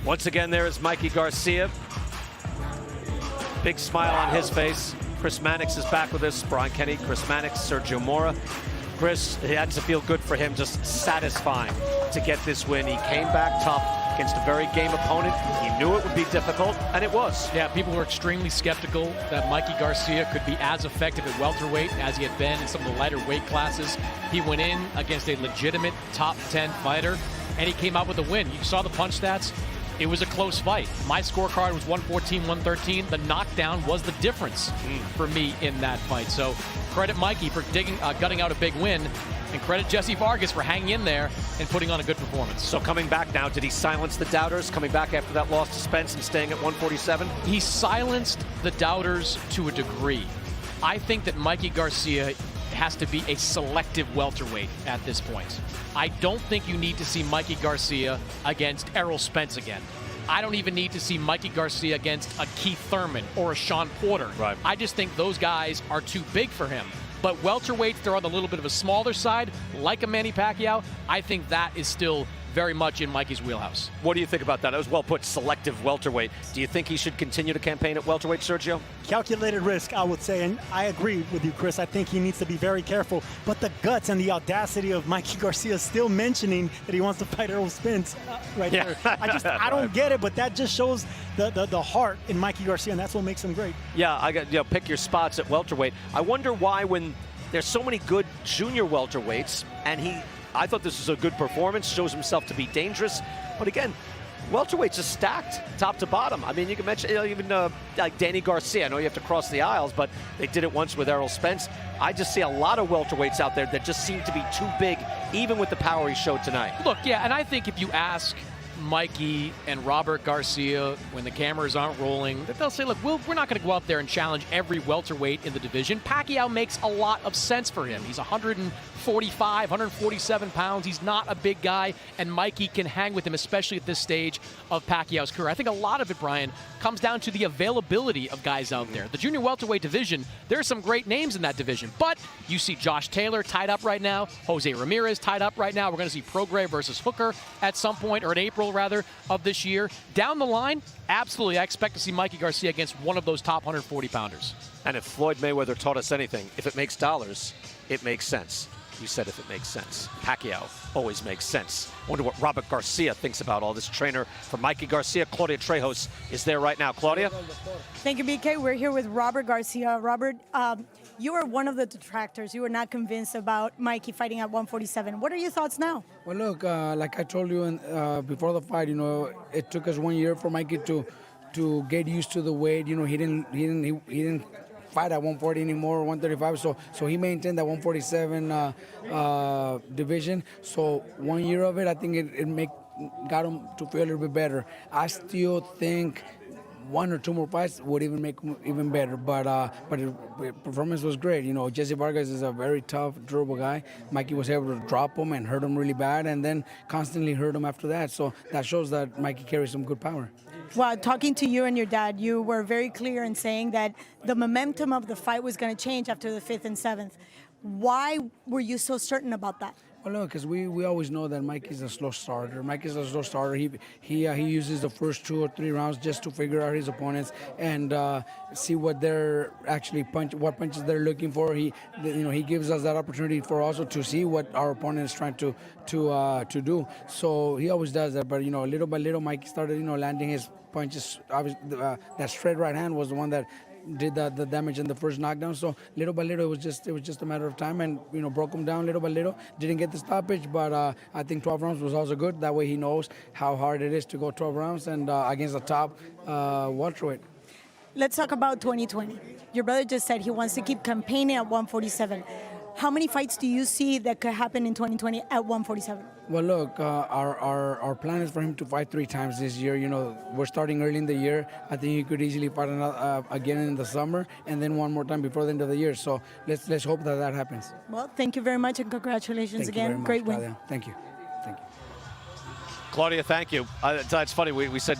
Once again, there is Mikey Garcia. Big smile on his face. Chris Mannix is back with us. Brian Kenny, Chris Mannix, Sergio Mora. Chris, it had to feel good for him, just satisfying to get this win. He came back tough against a very game opponent. He knew it would be difficult, and it was. Yeah, people were extremely skeptical that Mikey Garcia could be as effective at welterweight as he had been in some of the lighter weight classes. He went in against a legitimate top 10 fighter, and he came out with a win. You saw the punch stats. It was a close fight. My scorecard was 114-113. The knockdown was the difference for me in that fight. So credit Mikey for gutting out a big win, and credit Jessie Vargas for hanging in there and putting on a good performance. So coming back now, did he silence the doubters, coming back after that loss to Spence and staying at 147? He silenced the doubters to a degree. I think that Mikey Garcia has to be a selective welterweight at this point. I don't think you need to see Mikey Garcia against Errol Spence again. I don't even need to see Mikey Garcia against a Keith Thurman or a Sean Porter. Right. I just think those guys are too big for him. But welterweights, they're on a little bit of a smaller side, like a Manny Pacquiao. I think that is still very much in Mikey's wheelhouse. What do you think about that? That was well put, selective welterweight. Do you think he should continue to campaign at welterweight, Sergio? Calculated risk, I would say, and I agree with you, Chris. I think he needs to be very careful. But the guts and the audacity of Mikey Garcia still mentioning that he wants to fight Errol Spence there. I don't get it, but that just shows the heart in Mikey Garcia, and that's what makes him great. Yeah, I got pick your spots at welterweight. I wonder why when there's so many good junior welterweights, and I thought this was a good performance, shows himself to be dangerous. But again, welterweights are stacked top to bottom. I mean, you can mention even like Danny Garcia. I know you have to cross the aisles, but they did it once with Errol Spence. I just see a lot of welterweights out there that just seem to be too big, even with the power he showed tonight. Look, yeah, and I think if you ask Mikey and Robert Garcia, when the cameras aren't rolling, that they'll say, look, we're not going to go out there and challenge every welterweight in the division. Pacquiao makes a lot of sense for him. He's 145, 147 pounds. He's not a big guy, and Mikey can hang with him, especially at this stage of Pacquiao's career. I think a lot of it, Brian, comes down to the availability of guys out there. The junior welterweight division, there are some great names in that division, but you see Josh Taylor tied up right now, Jose Ramirez tied up right now. We're going to see Prograis versus Hooker at some point, or in April, rather, of this year. Down the line, absolutely, I expect to see Mikey Garcia against one of those top 140-pounders. And if Floyd Mayweather taught us anything, if it makes dollars, it makes sense. You said if it makes sense. Pacquiao always makes sense. Wonder what Robert Garcia thinks about all this. Trainer for Mikey Garcia, Claudia Trejos, is there right now. Claudia? Thank you, BK. We're here with Robert Garcia. Robert, you were one of the detractors. You were not convinced about Mikey fighting at 147. What are your thoughts now? Well, look, like I told you before the fight, it took us 1 year for Mikey to get used to the weight. He didn't fight at 140 anymore, 135. So he maintained that 147 division. So 1 year of it, I think it got him to feel a little bit better. I still think one or two more fights would even make him even better. But his performance was great. Jessie Vargas is a very tough, durable guy. Mikey was able to drop him and hurt him really bad, and then constantly hurt him after that. So that shows that Mikey carries some good power. Well, talking to you and your dad, you were very clear in saying that the momentum of the fight was going to change after the 5th and 7th. Why were you so certain about that? Well, look, because we always know that Mikey's a slow starter. Mikey's a slow starter. He uses the first 2 or 3 rounds just to figure out his opponents and see what they're actually what punches they're looking for. He gives us that opportunity for also to see what our opponent is trying to do. So he always does that. But little by little, Mikey started landing his punches. Obviously, that straight right hand was the one that did the damage in the first knockdown. So little by little, it was just a matter of time, and broke him down little by little. Didn't get the stoppage, but I think 12 rounds was also good. That way he knows how hard it is to go 12 rounds and against the top welterweight. Let's talk about 2020. Your brother just said he wants to keep campaigning at 147. How many fights do you see that could happen in 2020 at 147? Well, look, our plan is for him to fight 3 times this year. We're starting early in the year. I think he could easily fight again in the summer, and then one more time before the end of the year. So let's hope that happens. Well, thank you very much, and congratulations again. Thank you very much, Great win. Claudia. Thank you. Claudia, thank you. It's funny, we said,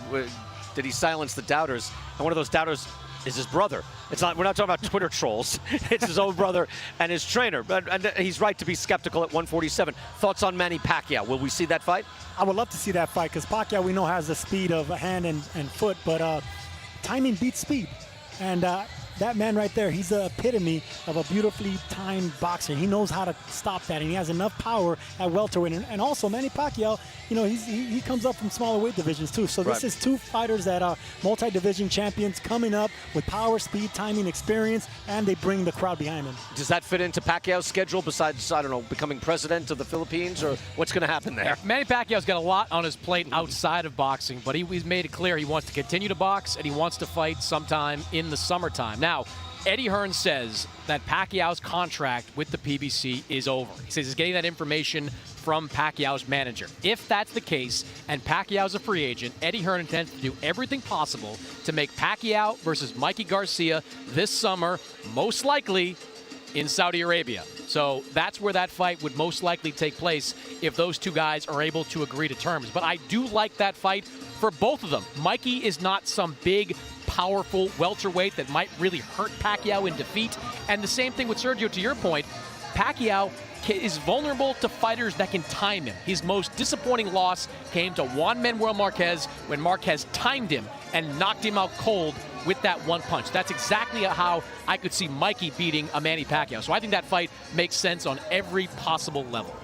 did he silence the doubters? And one of those doubters is his brother. It's not. We're not talking about Twitter trolls. It's his own brother and his trainer. But and he's right to be skeptical at 147. Thoughts on Manny Pacquiao? Will we see that fight? I would love to see that fight because Pacquiao, we know, has the speed of hand and foot, but timing beats speed. And that man right there, he's the epitome of a beautifully timed boxer. He knows how to stop that, and he has enough power at welterweight. And also, Manny Pacquiao, you know, he comes up from smaller weight divisions too. So this is two fighters that are multi-division champions coming up with power, speed, timing, experience, and they bring the crowd behind them. Does that fit into Pacquiao's schedule besides, I don't know, becoming president of the Philippines, or what's going to happen there? Manny Pacquiao's got a lot on his plate outside of boxing, but he's made it clear he wants to continue to box and he wants to fight sometime in the summertime. Now, Eddie Hearn says that Pacquiao's contract with the PBC is over. He says he's getting that information from Pacquiao's manager. If that's the case and Pacquiao's a free agent, Eddie Hearn intends to do everything possible to make Pacquiao versus Mikey Garcia this summer, most likely in Saudi Arabia. So that's where that fight would most likely take place if those two guys are able to agree to terms. But I do like that fight for both of them. Mikey is not some big, powerful welterweight that might really hurt Pacquiao in defeat. And the same thing with Sergio, to your point. Pacquiao is vulnerable to fighters that can time him. His most disappointing loss came to Juan Manuel Marquez when Marquez timed him and knocked him out cold with that one punch. That's exactly how I could see Mikey beating a Manny Pacquiao. So I think that fight makes sense on every possible level.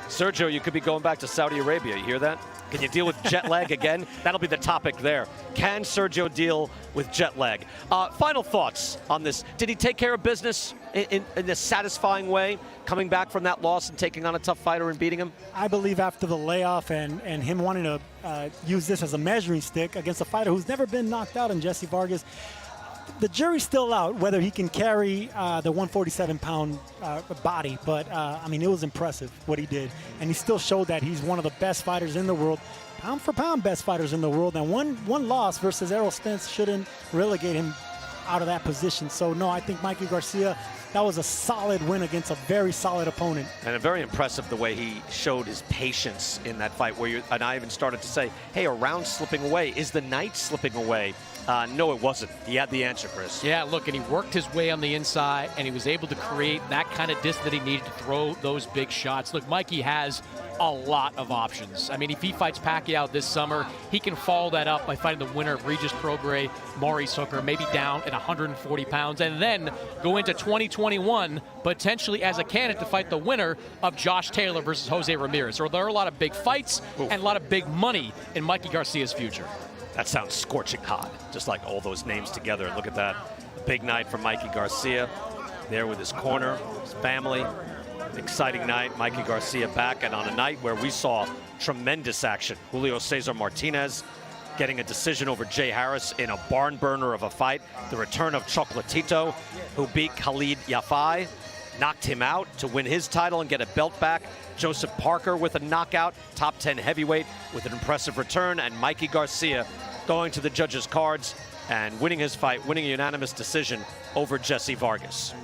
Sergio, you could be going back to Saudi Arabia. You hear that? Can you deal with jet lag again? That'll be the topic there. Can Sergio deal with jet lag? Final thoughts on this. Did he take care of business in a satisfying way, coming back from that loss and taking on a tough fighter and beating him? I believe after the layoff and him wanting to use this as a measuring stick against a fighter who's never been knocked out in Jessie Vargas, the jury's still out whether he can carry the 147-pound body, but I mean, it was impressive what he did, and he still showed that he's one of the best fighters in the world, pound for pound best fighters in the world, and one loss versus Errol Spence shouldn't relegate him out of that position. So no, I think Mikey Garcia, that was a solid win against a very solid opponent. And very impressive the way he showed his patience in that fight, where and I even started to say, hey, a round slipping away. Is the night slipping away? No, it wasn't. He had the answer, Chris. Yeah, look, and he worked his way on the inside, and he was able to create that kind of distance that he needed to throw those big shots. Look, Mikey has a lot of options. I mean, if he fights Pacquiao this summer, he can follow that up by fighting the winner of Regis Prograis, Maurice Hooker, maybe down at 140 pounds, and then go into 2021 potentially as a candidate to fight the winner of Josh Taylor versus Jose Ramirez. So there are a lot of big fights and a lot of big money in Mikey Garcia's future. That sounds scorching hot, just like all those names together. Look at that. A big night for Mikey Garcia, there with his corner, his family. Exciting night. Mikey Garcia back, and on a night where we saw tremendous action. Julio Cesar Martinez getting a decision over Jay Harris in a barn burner of a fight. The return of Chocolatito, who beat Khalid Yafai, knocked him out to win his title and get a belt back. Joseph Parker with a knockout, top 10 heavyweight with an impressive return, and Mikey Garcia going to the judges' cards and winning his fight, winning a unanimous decision over Jessie Vargas.